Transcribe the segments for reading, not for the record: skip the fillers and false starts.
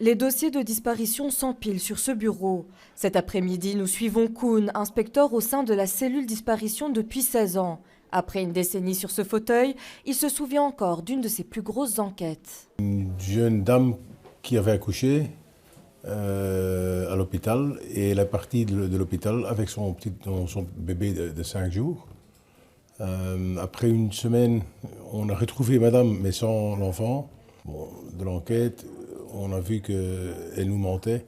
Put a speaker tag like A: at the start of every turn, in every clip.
A: Les dossiers de disparition s'empilent sur ce bureau. Cet après-midi, nous suivons Koun, inspecteur au sein de la cellule disparition depuis 16 ans. Après une décennie sur ce fauteuil, il se souvient encore d'une de ses plus grosses enquêtes.
B: Une jeune dame qui avait accouché à l'hôpital et elle est partie de l'hôpital avec son bébé de 5 jours. Après une semaine, on a retrouvé madame mais sans l'enfant. Bon, de l'enquête, on a vu qu'elle nous mentait.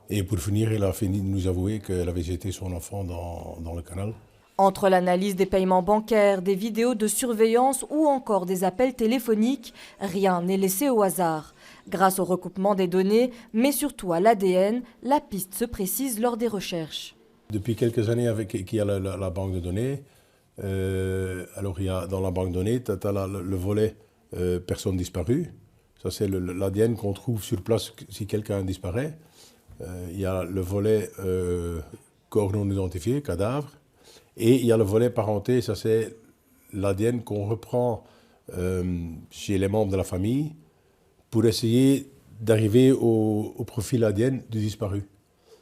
B: Et pour finir, elle a fini de nous avouer qu'elle avait jeté son enfant dans le canal.
A: Entre l'analyse des paiements bancaires, des vidéos de surveillance ou encore des appels téléphoniques, rien n'est laissé au hasard. Grâce au recoupement des données, mais surtout à l'ADN, la piste se précise lors des recherches.
B: Depuis quelques années, qu'il y a la banque de données, alors il y a, dans la banque de données, tu as le volet personnes disparues. Ça, c'est l'ADN qu'on trouve sur place si quelqu'un disparaît. Il y a le volet corps non identifié, cadavre. Et il y a le volet parenté, ça c'est l'ADN qu'on reprend chez les membres de la famille pour essayer d'arriver au profil ADN du disparu.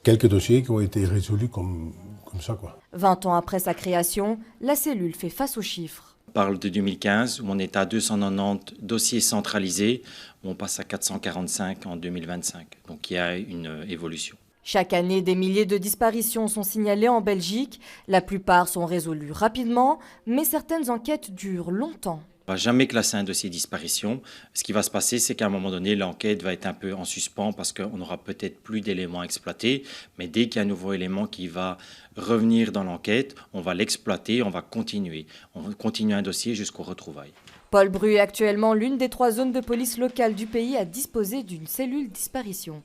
B: Quelques dossiers qui ont été résolus comme ça, quoi.
A: 20 ans après sa création, la cellule fait face aux chiffres.
C: On parle de 2015 où on est à 290 dossiers centralisés, où on passe à 445 en 2025. Donc il y a une évolution.
A: Chaque année, des milliers de disparitions sont signalées en Belgique. La plupart sont résolues rapidement, mais certaines enquêtes durent longtemps.
C: On ne va jamais classer un dossier disparition. Ce qui va se passer, c'est qu'à un moment donné, l'enquête va être un peu en suspens parce qu'on n'aura peut-être plus d'éléments exploités. Mais dès qu'il y a un nouveau élément qui va revenir dans l'enquête, on va l'exploiter, on va continuer. On va continuer un dossier jusqu'au retrouvailles.
A: Paul Bru est actuellement l'une des 3 zones de police locales du pays à disposer d'une cellule disparition.